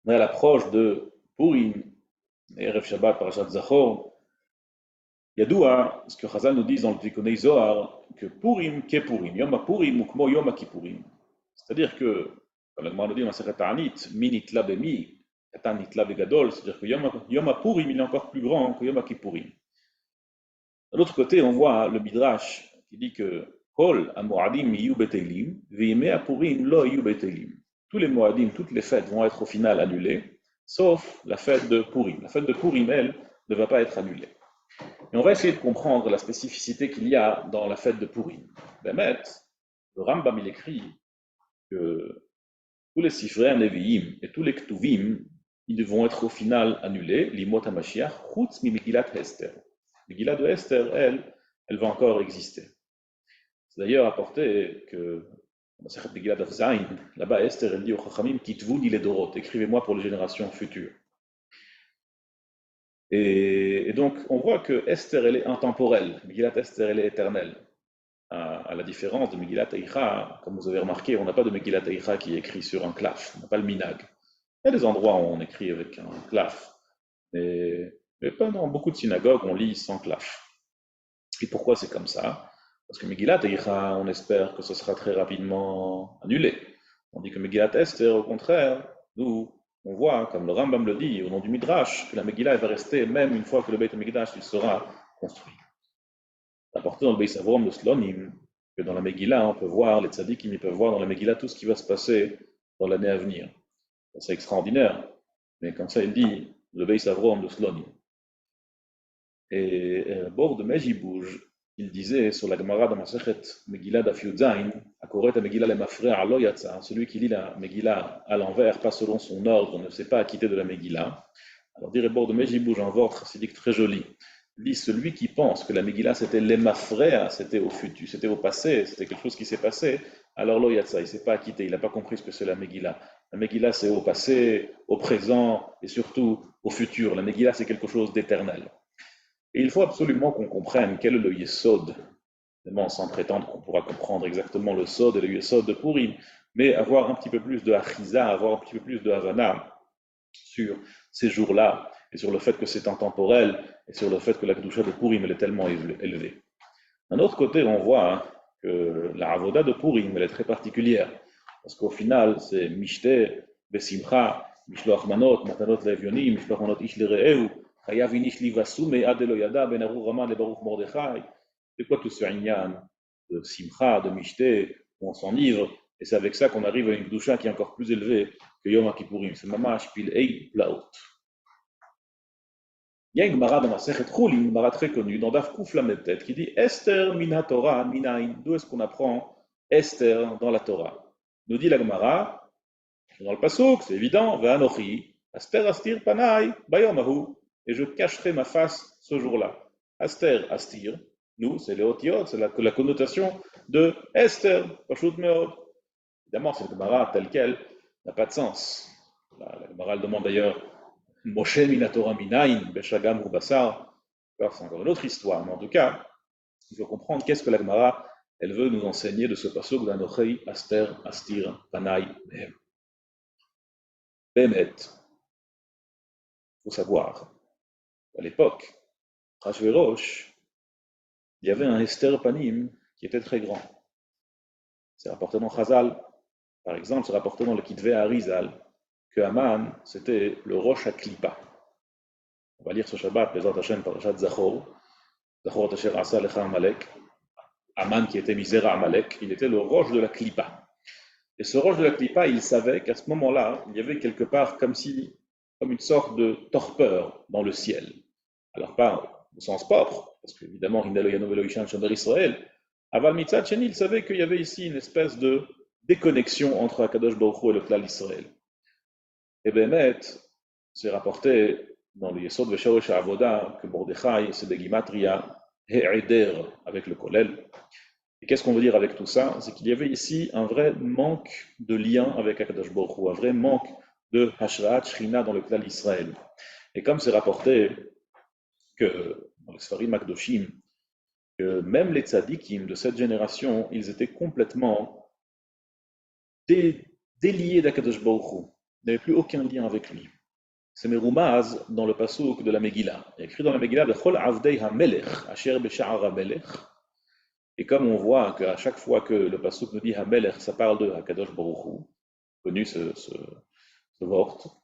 On est à l'approche de Purim, Erev Shabbat, Parashat Zachor. Yadoua, ce que Chazal nous dit dans le Tikunei Zohar, que Purim qu'est Purim, Yom HaPurim ou Kmo Yom HaKippurim. C'est-à-dire que, comme la Gemara nous dit dans Masechet Ta'anit, Mi nitla bemi, Katan nitla begadol, c'est-à-dire que Yom HaPurim il est encore plus grand que Yom HaKippurim. De l'autre côté, on voit le Midrash qui dit que Kol HaMoadim Yiyu Betelim, Ve'imei HaPurim Lo Yiyu Betelim. Tous les Moadim, toutes les fêtes vont être au final annulées, sauf la fête de Purim. La fête de Purim, elle, ne va pas être annulée. Et on va essayer de comprendre la spécificité qu'il y a dans la fête de Purim. Bémet, le Rambam il écrit que tous les Sifrei Nevi'im et tous les Ktuvim, ils vont être au final annulés, l'Imot HaMashiach, Chutz mi Megillat Esther. Megillat de Esther, elle va encore exister. C'est d'ailleurs apporté que dans Masechet Megillat Daf Zayin, là-bas Esther, elle dit aux Chachamim, Kitvuni les Dorot, écrivez-moi pour les générations futures. Et donc, on voit que Esther, elle est intemporelle. Megillat Esther, elle est éternelle. À la différence de Megillat Eicha, comme vous avez remarqué, on n'a pas de Megillat Eicha qui est écrit sur un claf. On n'a pas le minag. Il y a des endroits où on écrit avec un claf. Mais pas dans beaucoup de synagogues, on lit sans claf. Et pourquoi c'est comme ça? Parce que Megillat Eicha, on espère que ce sera très rapidement annulé. On dit que Megillat Esther, au contraire, nous, on voit, comme le Rambam le dit, au nom du Midrash, que la Megillah va rester même une fois que le Beit HaMikdash il sera construit. Apporté dans le Beis Avrom de Slonim, que dans la Megillah, on peut voir, les tzadikim, ils peuvent voir dans la Megillah tout ce qui va se passer dans l'année à venir. C'est extraordinaire, mais comme ça il dit, le Beis Avrom de Slonim. Et à bord de Mejibouj, il disait sur la Gemara de Masechet Megillah Daf Yud Zayin, Akoret Megillah le Mafre'a lo yatsa, celui qui lit la Megillah à l'envers, pas selon son ordre, ne s'est pas acquitté de la Megillah. Alors dire bord de Mejibouj en vort chassidique très joli. Il dit celui qui pense que la Megillah c'était l'Emafre'a, c'était au futur, c'était au passé, c'était quelque chose qui s'est passé, alors lo yatsa, il ne s'est pas acquitté, il n'a pas compris ce que c'est la Megillah. La Megillah c'est au passé, au présent et surtout au futur. La Megillah c'est quelque chose d'éternel. Et il faut absolument qu'on comprenne quel est le Yesod, sans prétendre qu'on pourra comprendre exactement le Sod et le Yesod de Purim, mais avoir un petit peu plus de Achiza, avoir un petit peu plus de Havana sur ces jours-là, et sur le fait que c'est intemporel, et sur le fait que la Kedusha de Purim elle est tellement élevée. D'un autre côté, on voit que la Avoda de Purim elle est très particulière, parce qu'au final, c'est Mishte, Besimcha, Mishloach Manot, Matanot Levionim, Mishloach Manot Ish Lere'eu, c'est quoi tout ce inyan de simcha, de mishté, où on s'enivre, et c'est avec ça qu'on arrive à une gdusha qui est encore plus élevée que Yom HaKippurim. C'est mamash pil ei plaot. Il y a une Gemara dans Masechet Chulin, une Gemara très connue, dans Daf Kuf Lamed Tet, qui dit Esther mina Torah minayin. D'où est-ce qu'on apprend Esther dans la Torah? Nous dit la Gemara, dans le pasuk, c'est évident, Ve'anochi, Aster astir panai, bayom ahu. Et je cacherai ma face ce jour-là. Aster, astir, nous, c'est les otiot, c'est la connotation de Esther, Pashut Meod. Évidemment, cette Gemara telle qu'elle n'a pas de sens. La Gemara demande d'ailleurs Moshe minatora minayin, Beshagam ou Bassar. C'est encore une autre histoire, mais en tout cas, il faut comprendre qu'est-ce que la Gemara elle veut nous enseigner de ce pasuk d'Anochei, Aster, Astir, Panai, Mehem. Bémet, il faut savoir, à l'époque, Rashverosh, il y avait un Esther Panim qui était très grand. C'est rapporté dans Chazal, par exemple, c'est rapporté dans le Kitvé Arizal, que Haman, c'était le Rosh HaKlipa. On va lire ce Shabbat, Bezat Hashem, Parashat Zachor, Zachor Asher Asa Lecha Amalek. Haman qui était misère à Amalek, il était le Rosh de la Klipa. Et ce Rosh de la Klipa, il savait qu'à ce moment-là, il y avait quelque part comme une sorte de torpeur dans le ciel. Alors pas au sens propre, parce qu'évidemment, Israël, Aval Mitzad Sheni, il savait qu'il y avait ici une espèce de déconnexion entre Akadosh Baruch Hu et le Klal Israël. Et Bémet, c'est rapporté dans le Yesod Veshoresh Avoda que Mordechai, c'est de Gimatria, He'eder, avec le Kolel. Et qu'est-ce qu'on veut dire avec tout ça? C'est qu'il y avait ici un vrai manque de lien avec Akadosh Baruch Hu, un vrai manque de Hashraat Shrina dans le Klal Israël. Et comme c'est rapporté que dans les Sfarim Akdoshim, que même les tzadikim de cette génération, ils étaient complètement déliés d'Akadosh Baruch Hu. n'avait plus aucun lien avec lui. C'est Meroumaz dans le passouk de la Megillah. Il y a écrit dans la Megillah de Chol Avdei HaMelech, Asher Besha'ar HaMelech. Et comme on voit qu'à chaque fois que le passouk nous dit HaMelech, ça parle de Hakadosh Baruch Hu, connu ce vort.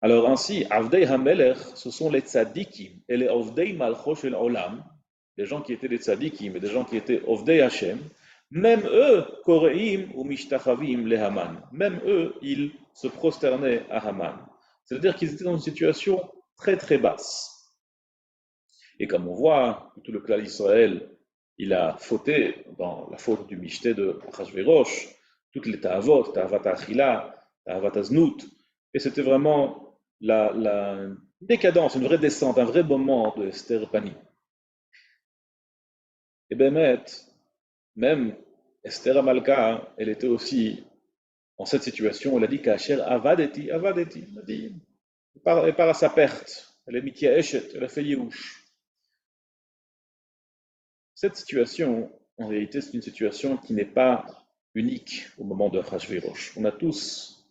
Alors ainsi, Avdei HaMelech, ce sont les tzadikim et les Ovdei Malcho Shel Olam, des gens qui étaient des tzadikim et des gens qui étaient Ovdei Hashem. Même eux, Koreim ou Mishtachavim le Haman, même eux, ils se prosternaient à Haman. C'est-à-dire qu'ils étaient dans une situation très très basse. Et comme on voit, tout le clan d'Israël, il a fauté dans la faute du Mishté de Achashverosh, toutes les Ta'avot, Ta'avat Achila, Ta'avat Aznut, et c'était vraiment la décadence, une vraie descente, un vrai moment de Esther Pani. Et bien, même Esther Amalka, elle était aussi dans cette situation, elle a dit qu'Asher avadeti, avadeti, elle a dit, elle part à sa perte, elle est mitia eshet, elle a fait yéhouch. Cette situation, en réalité, c'est une situation qui n'est pas unique au moment de Achashverosh. On a tous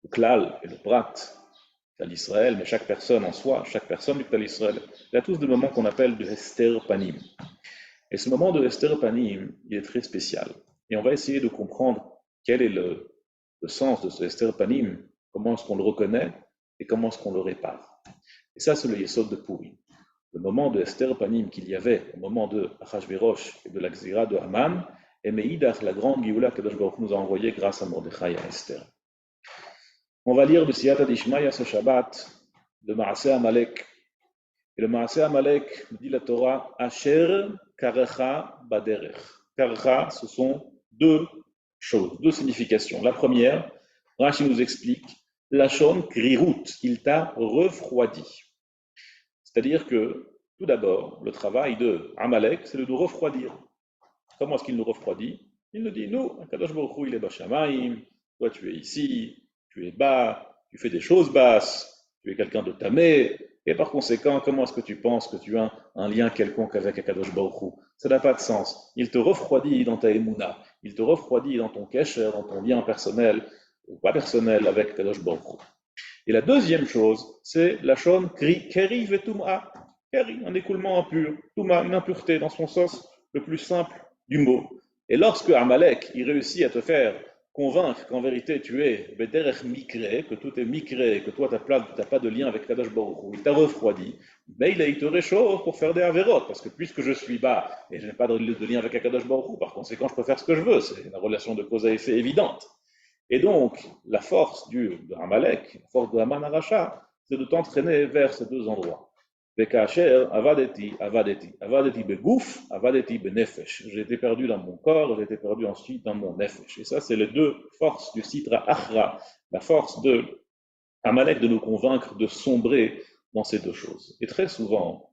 le klal et le prat, klal Israël, mais chaque personne en soi, chaque personne du klal Israël, il a tous des moments qu'on appelle de Hester Panim. Et ce moment de Hester Panim, il est très spécial. Et on va essayer de comprendre quel est le sens de ce Hester Panim, comment est-ce qu'on le reconnaît et comment est-ce qu'on le répare. Et ça, c'est le Yesod de Purim. Le moment de Hester Panim qu'il y avait au moment de Achashverosh et de la Xira de Haman, et Meïdach, la grande Géoula que Kadosh Baruch Hu nous a envoyée grâce à Mordechai et à Esther. On va lire de Siyata d'Ishmaïa ce Shabbat, de Maaseh Amalek. Et le Maaseh Amalek, dit la Torah, Asher Karecha Baderech. Karecha, ce sont deux choses, deux significations. La première, Rashi nous explique, Lachon Krirut, il t'a refroidi. C'est-à-dire que, tout d'abord, le travail de Amalek, c'est de nous refroidir. Comment est-ce qu'il nous refroidit? Il nous dit, nous, Kadosh Baruch Hu, il est Bashamaim, toi tu es ici, tu es bas, tu fais des choses basses, tu es quelqu'un de tamé, et par conséquent, comment est-ce que tu penses que tu as un lien quelconque avec Kadosh Baruch Hu? Ça n'a pas de sens. Il te refroidit dans ta émouna, il te refroidit dans ton kesher, dans ton lien personnel, ou pas personnel avec Kadosh Baruch Hu. Et la deuxième chose, c'est la shon keri vetum'a, keri, un écoulement impur, tuma, une impureté dans son sens le plus simple du mot. Et lorsque Amalek, il réussit à te faire convaincre qu'en vérité tu es bederech mikré, que tout est mikré, que toi tu n'as pas de lien avec Kadosh Baruch Hu, il t'a refroidi, mais il te réchauffe pour faire des avérotes, parce que puisque je suis bas et je n'ai pas de lien avec Kadosh Baruch Hu, par conséquent je peux faire ce que je veux, c'est une relation de cause à effet évidente. Et donc, la force de Amalek, la force de Haman Aracha, c'est de t'entraîner vers ces deux endroits. Vekacher, avadeti, avadeti, avadeti begouf, avadeti benefesh. J'ai été perdu dans mon corps, j'ai été perdu ensuite dans mon nefesh. Et ça, c'est les deux forces du Sitra Achra, la force de Amalek de nous convaincre de sombrer dans ces deux choses. Et très souvent,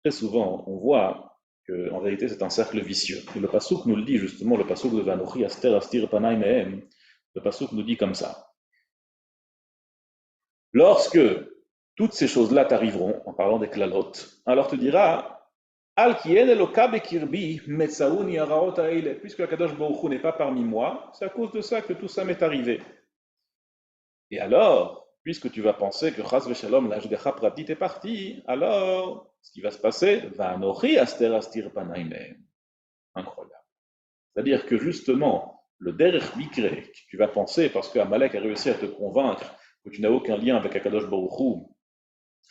on voit qu'en réalité, c'est un cercle vicieux. Et le Passouk nous le dit justement, le Passouk de Vanochi, Aster, Astir, Panay, Mehem. Le Passouk nous dit comme ça. Lorsque toutes ces choses-là t'arriveront, en parlant des klalotes, alors tu diras, Al kien eloka bekirbi metsaouni araot haile. Puisque Kadosh Baruch Hu n'est pas parmi moi, c'est à cause de ça que tout ça m'est arrivé. Et alors, puisque tu vas penser que Chas v'Shalom, l'Ashgacha Pratit est parti, alors, ce qui va se passer, va anochi aster astir panaim. Incroyable. C'est-à-dire que justement, le derech mikre, tu vas penser, parce qu'Amalek a réussi à te convaincre que tu n'as aucun lien avec Akadosh Baruch Hu,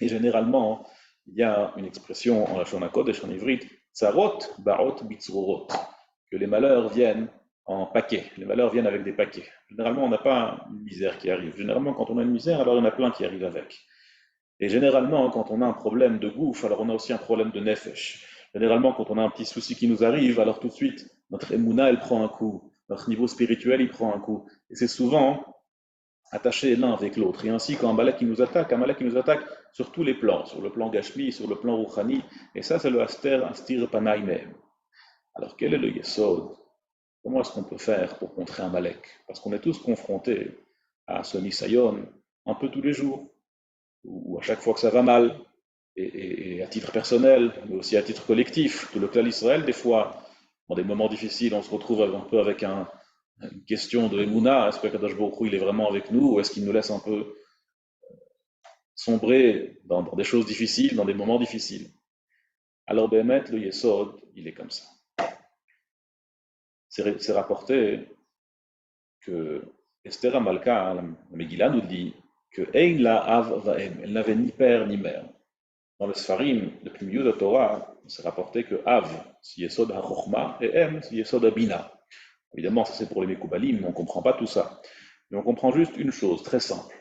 et généralement, il y a une expression en Lashon HaKodesh, en ivrite, tsarot ba'ot bitzrorot, que les malheurs viennent en paquets, les malheurs viennent avec des paquets. Généralement, on n'a pas une misère qui arrive. Généralement, quand on a une misère, alors il y en a plein qui arrivent avec. Et généralement, quand on a un problème de gouffre, alors on a aussi un problème de nefesh. Généralement, quand on a un petit souci qui nous arrive, alors tout de suite, notre émouna, elle prend un coup. Notre niveau spirituel, il prend un coup. Et c'est souvent attaché l'un avec l'autre. Et ainsi, quand Amalek nous attaque sur tous les plans, sur le plan Gashmi, sur le plan Rouchani. Et ça, c'est le Astir Panay même. Alors, quel est le Yesod? Comment est-ce qu'on peut faire pour contrer Amalek? Parce qu'on est tous confrontés à ce Nisayon un peu tous les jours, ou à chaque fois que ça va mal, et à titre personnel, mais aussi à titre collectif. Tout le clan Israël, des fois, dans des moments difficiles, on se retrouve un peu avec un une question de Emouna, est-ce que Kadosh Baruch Hu, il est vraiment avec nous ou est-ce qu'il nous laisse un peu sombrer dans des choses difficiles, dans des moments difficiles? Alors, Bémet, le Yesod, il est comme ça. C'est rapporté que Esther Amalka, la Megillah, nous dit que Ein la Av Vaem, elle n'avait ni père ni mère. Dans le Sfarim, depuis le milieu de la Torah, c'est rapporté que Av, c'est Yesod HaChochma, et Em, c'est Yesod HaBina. Évidemment, ça c'est pour les Mekoubalim, mais on ne comprend pas tout ça. Mais on comprend juste une chose, très simple,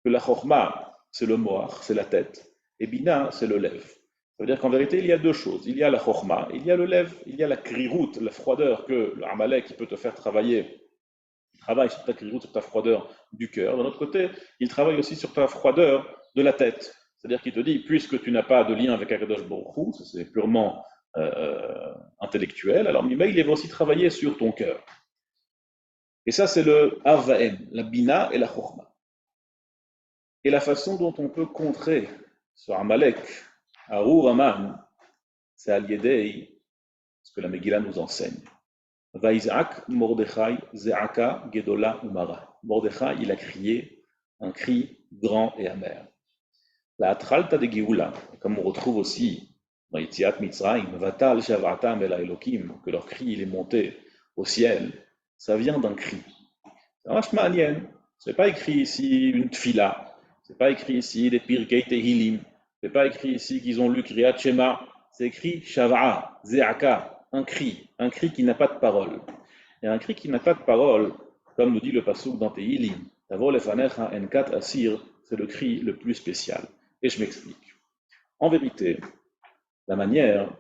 que la Chochma, c'est le moar, c'est la tête, et Bina, c'est le lève. Ça veut dire qu'en vérité, il y a deux choses. Il y a la Chochma, il y a le lève, il y a la krirout, la froideur que le Amalek qui peut te faire travailler. Il travaille sur ta krirout, sur ta froideur du cœur. D'un autre côté, il travaille aussi sur ta froideur de la tête. C'est-à-dire qu'il te dit, puisque tu n'as pas de lien avec Akadosh Baruch Hu, c'est purement intellectuel, alors il va aussi travailler sur ton cœur. Et ça, c'est le Avaem, la Bina et la Chochma. Et la façon dont on peut contrer sur Amalek, Arur Aman, c'est Al-Yedei, ce que la Megillah nous enseigne. Vaïzak Mordechai Zeaka Gedola Umara. Mordechai, il a crié un cri grand et amer. La Atralta de Géoula, comme on retrouve aussi dans Yitziat Mitzrayim, Vatal Shavatam El Elokim, que leur cri il est monté au ciel, ça vient d'un cri. C'est un mashma'anien. C'est pas écrit ici une tfila, c'est pas écrit ici des Pirkei Tehilim, c'est pas écrit ici qu'ils ont lu Kriyat Shema, c'est écrit Shava'a, Zeaka, un cri qui n'a pas de parole. Et un cri qui n'a pas de parole, comme nous dit le passouk dans Tehilim, Tavo lefanecha enkat asir, c'est le cri le plus spécial. Et je m'explique. En vérité, la manière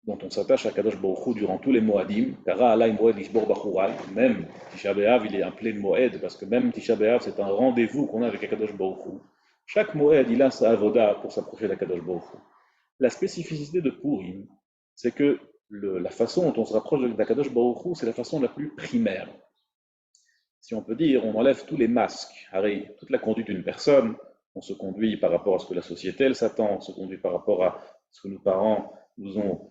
dont on s'attache à Kadosh Baruch Hu durant tous les Moadim, Kara Alay Moed Lishbor Bachurai, même Tisha B'Av, il est appelé Moed, parce que même Tisha B'Av, c'est un rendez-vous qu'on a avec Kadosh Baruch Hu. Chaque Moed, il a sa avoda pour s'approcher d'Akadosh Baruch Hu. La spécificité de Purim, c'est que la façon dont on se rapproche d'Akadosh Baruch Hu, c'est la façon la plus primaire. Si on peut dire, on enlève tous les masques, toute la conduite d'une personne, on se conduit par rapport à ce que la société elle s'attend, on se conduit par rapport à ce que nos parents nous ont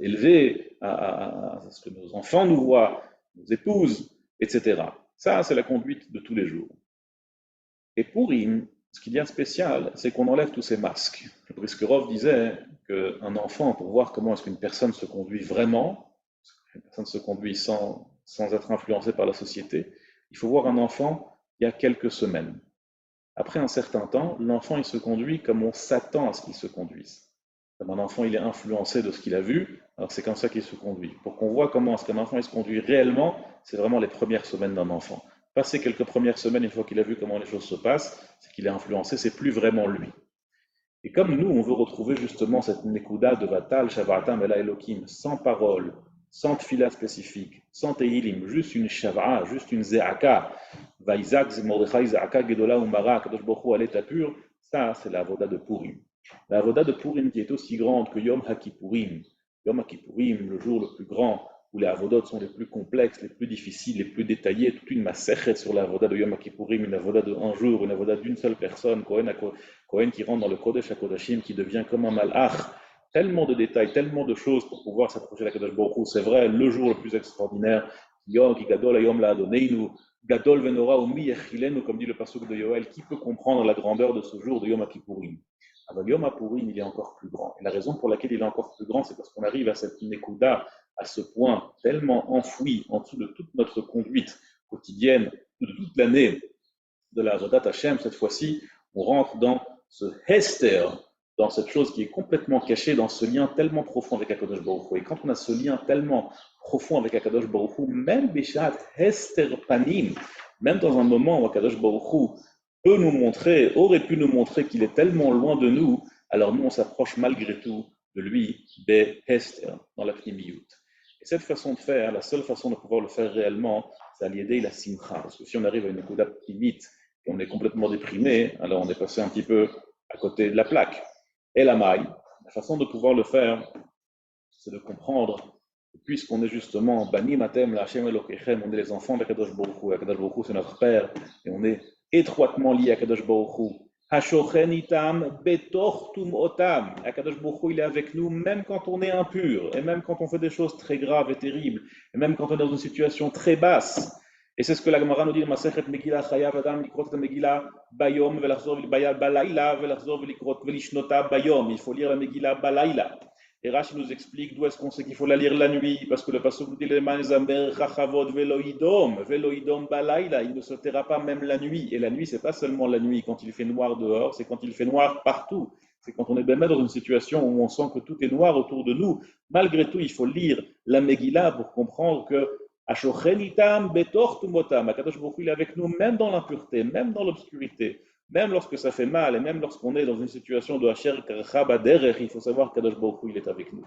élevés, à ce que nos enfants nous voient, nos épouses, etc. Ça, c'est la conduite de tous les jours. Et pour ce qu'il y a de spécial, c'est qu'on enlève tous ces masques. Le Briskerov disait qu'un enfant, pour voir comment est-ce qu'une personne se conduit vraiment, une personne se conduit sans être influencée par la société, il faut voir un enfant il y a quelques semaines. Après un certain temps, l'enfant il se conduit comme on s'attend à ce qu'il se conduise. Comme un enfant il est influencé de ce qu'il a vu, alors c'est comme ça qu'il se conduit. Pour qu'on voit comment est-ce qu'un enfant il se conduit réellement, c'est vraiment les premières semaines d'un enfant. Passer quelques premières semaines, une fois qu'il a vu comment les choses se passent, c'est qu'il est influencé, c'est plus vraiment lui. Et comme nous, on veut retrouver justement cette nekuda de Vatal, Shavatam, Ela Elohim, sans parole, sans tfila spécifique, sans tehilim, juste une shava'a, juste une ze'aka, Vaïzak, Mordechai, ze'aka, Gedola, Umara, Kadosh Baruch Hu, Aleta pur, ça c'est la avoda de Purim. La avoda de Purim qui est aussi grande que Yom HaKippurim. Yom HaKippurim, le jour le plus grand, où les avodot sont les plus complexes, les plus difficiles, les plus détaillés, toute une massacre sur la avoda de Yom HaKippurim, une avoda de un jour, une avoda d'une seule personne, Kohen qui rentre dans le Kodesh HaKodashim, qui devient comme un malach, tellement de détails, tellement de choses pour pouvoir s'approcher de la Kadosh Baruch Hu. C'est vrai, le jour le plus extraordinaire, Yom ki gadol hayom la'adoneinu, gadol venora umi yechilenu, comme dit le pasuk de Yoel, qui peut comprendre la grandeur de ce jour de Yom HaKippurim? Alors Yom HaPurim, il est encore plus grand. Et la raison pour laquelle il est encore plus grand, c'est parce qu'on arrive à cette nekuda, à ce point tellement enfoui en dessous de toute notre conduite quotidienne, de toute l'année de la Avodat Hashem, cette fois-ci, on rentre dans ce Hester, dans cette chose qui est complètement cachée, dans ce lien tellement profond avec Akadosh Baruch Hu. Et quand on a ce lien tellement profond avec Akadosh Baruch Hu, même Bishat Hester Panim, même dans un moment où Akadosh Baruch Hu peut nous montrer, aurait pu nous montrer qu'il est tellement loin de nous, alors nous on s'approche malgré tout de lui, Be Hester, dans la Pnimiyut. Et cette façon de faire, la seule façon de pouvoir le faire réellement, c'est à l'aider la simcha. Parce que si on arrive à une écoute limite et on est complètement déprimé, alors on est passé un petit peu à côté de la plaque. Et la maille, la façon de pouvoir le faire, c'est de comprendre que puisqu'on est justement Bani Matem, la Hashem Elokechem, on est les enfants d'Akadosh Baruch Hu, Akadosh Baruch Hu c'est notre père, et on est étroitement lié à Akadosh Baruch Hu. Hashochen itam betor tumotam. Akadosh Baruch Hu, il est avec nous même quand on est impur, et même quand on fait des choses très graves et terribles, et même quand on est dans une situation très basse. Et c'est ce que la Gemara nous dit dans Masechet Megillah, Chayav Adam likrot et Megillah bayom velachzor balayla velachzor velikrot velishnota bayom. Il faut lire la Megillah balayla. Et Rashi nous explique d'où est-ce qu'on sait qu'il faut la lire la nuit, parce que le pasuk nous dit leman zamer chachavod veloidom balayla. Il ne se taira pas même la nuit. Et la nuit, c'est pas seulement la nuit quand il fait noir dehors, c'est quand il fait noir partout. C'est quand on est même dans une situation où on sent que tout est noir autour de nous. Malgré tout, il faut lire la Megillah pour comprendre que Ashochénitam betor tumotam. Akadosh Baruch Hu, il est avec nous même dans l'impureté, même dans l'obscurité, même lorsque ça fait mal et même lorsqu'on est dans une situation de Asher Karcha Baderech, il faut savoir qu'Akadosh Baruch Hu, il est avec nous.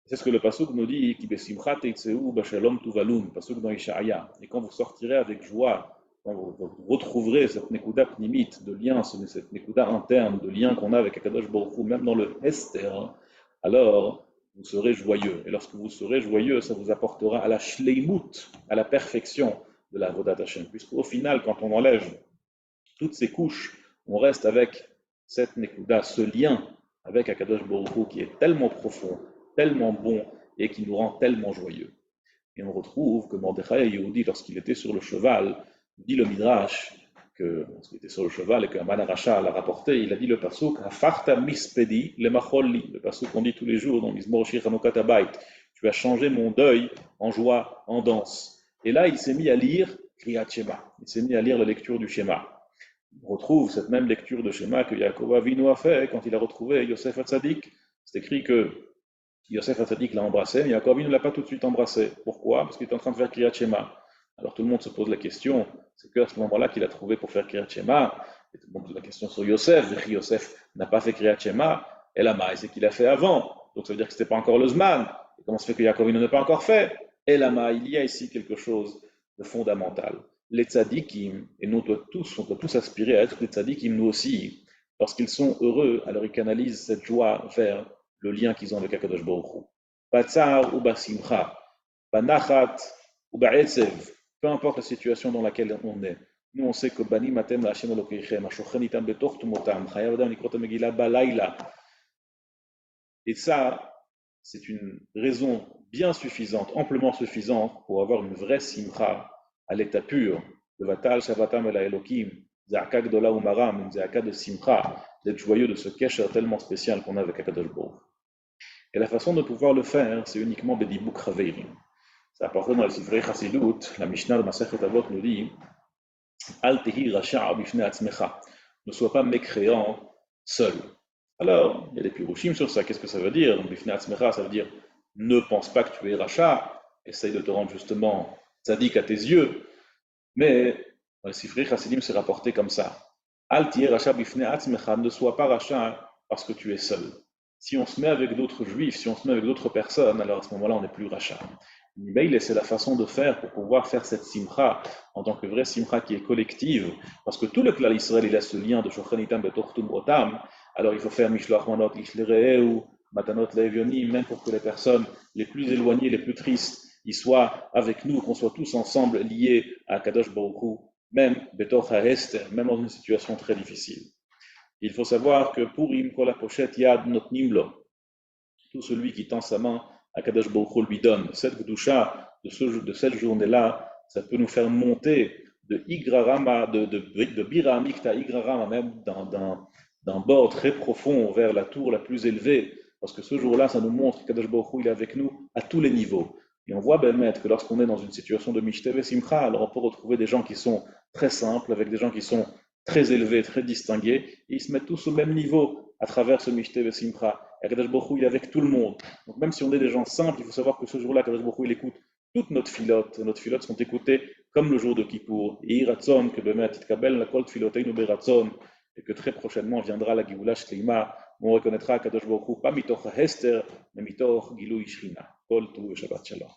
C'est ce que le pasuk nous dit, Ki besimcha teitzeu bashalom tuvalun, pasuk dans Ishaïa. Et quand vous sortirez avec joie, quand vous retrouverez cette nekuda pnimit de lien, cette nekuda interne de lien qu'on a avec Akadosh Baruch Hu, même dans le Hester, alors vous serez joyeux. Et lorsque vous serez joyeux, ça vous apportera à la shleimut, à la perfection de la Avodat Hashem. Puisqu'au final, quand on enlève toutes ces couches, on reste avec cette nekuda, ce lien avec Akadosh Baruch Hu qui est tellement profond, tellement bon et qui nous rend tellement joyeux. Et on retrouve que Mordechai Yehudi, lorsqu'il était sur le cheval, dit le Midrash, que lorsqu'il était sur le cheval et qu'un Manaracha l'a rapporté, il a dit le pasuk Hafarta mispedi le macholli, le pasuk qu'on dit tous les jours dans Mizmor Shir Hanukat Habayit. Tu as changé mon deuil en joie, en danse. Et là, il s'est mis à lire Kriyat Shema. Il s'est mis à lire la lecture du Shema. On retrouve cette même lecture de Shema que Yaakov Avinu a fait quand il a retrouvé Yosef Hatzadik. C'est écrit que Yosef Hatzadik l'a embrassé, mais Yaakov Avinu ne l'a pas tout de suite embrassé. Pourquoi? Parce qu'il est en train de faire Kriyat Shema. Alors tout le monde se pose la question, c'est qu'à ce moment-là qu'il a trouvé pour faire Kriyat Shema, et tout le monde pose la question sur Yosef, Yosef n'a pas fait Kriyat Shema, et la maïs, c'est qu'il a fait avant, donc ça veut dire que ce n'était pas encore le Zman, et comment se fait que Yaakov ne l'a pas encore fait? Et la maïs, il y a ici quelque chose de fondamental. Les tzadikim, et nous on doit tous aspirer à être des tzadikim, nous aussi, lorsqu'ils sont heureux, alors ils canalisent cette joie vers le lien qu'ils ont avec Akadosh Baruch Hu. Batsar ou basimcha, banachat ou ba'etzev, peu importe la situation dans laquelle on est. Nous, on sait que Bani Matem la Hashem Elokeichem, Ashochem Betoch Tumotam, Chayav Adam Likrot Megillah Balayla. Et ça, c'est une raison bien suffisante, amplement suffisante pour avoir une vraie simcha à l'état pur. Le Vatal Shavatam El Elokim, Za'aka Gdola Umaram, une Za'aka de simcha, d'être joyeux de ce kesher tellement spécial qu'on a avec Akadosh Baruch. Et la façon de pouvoir le faire, c'est uniquement Bedibuk Raveirim. Ça apporte dans le Sifrei Chassidut, la Mishnah de Masechet Avot nous dit Al tehi rasha' bifnei atzmecha, ne sois pas mécréant seul. Alors, il y a des pirouchim sur ça. Qu'est-ce que ça veut dire? Bifnei atzmecha, ça veut dire ne pense pas que tu es rachat, essaye de te rendre justement tzaddik à tes yeux. Mais dans le Sifrei Chassidim, c'est rapporté comme ça Al tehi rasha' bifnei atzmecha, ne sois pas rachat parce que tu es seul. Si on se met avec d'autres juifs, si on se met avec d'autres personnes, alors à ce moment-là, on n'est plus rachat. Mais c'est la façon de faire pour pouvoir faire cette simcha en tant que vraie simcha qui est collective, parce que tout le clan Israël, il a ce lien de Shochanitam Betortum Otam, alors il faut faire Mishloach Manot Ishlereu, Matanot Le'evionim, même pour que les personnes les plus éloignées, les plus tristes, ils soient avec nous, qu'on soit tous ensemble liés à Kadosh Baruch Hu, même Betor HaEster, même dans une situation très difficile. Il faut savoir que pour Im Kol HaPoshet Yad Notnim Lo, tout celui qui tend sa main Akadosh Baruch Hu lui donne. Cette Gdusha de cette journée-là, ça peut nous faire monter de Igrarama, de Bira Amikta Igrarama, même d'un bord très profond vers la tour la plus élevée, parce que ce jour-là, ça nous montre qu'Akadosh Baruch Hu il est avec nous à tous les niveaux. Et on voit ben que lorsqu'on est dans une situation de Mishtev et Simcha, alors on peut retrouver des gens qui sont très simples, avec des gens qui sont très élevés, très distingués, et ils se mettent tous au même niveau à travers ce Mishtev et Simcha. Et Akadosh Baruch Hu, il est avec tout le monde. Donc même si on est des gens simples, il faut savoir que ce jour-là, Akadosh Baruch Hu, il écoute toutes nos filotes. Nos filotes sont écoutées comme le jour de Kippour. Et Iratzon, que Bemet Itkabel, la Kol Filoteinu Beratzon, et que très prochainement viendra la Géoula Shleima, où on reconnaîtra Akadosh Baruch Hu, pas mitoch Hester, mais mitoch Gilui Shrina. Kol Tu Shabbat Shalom.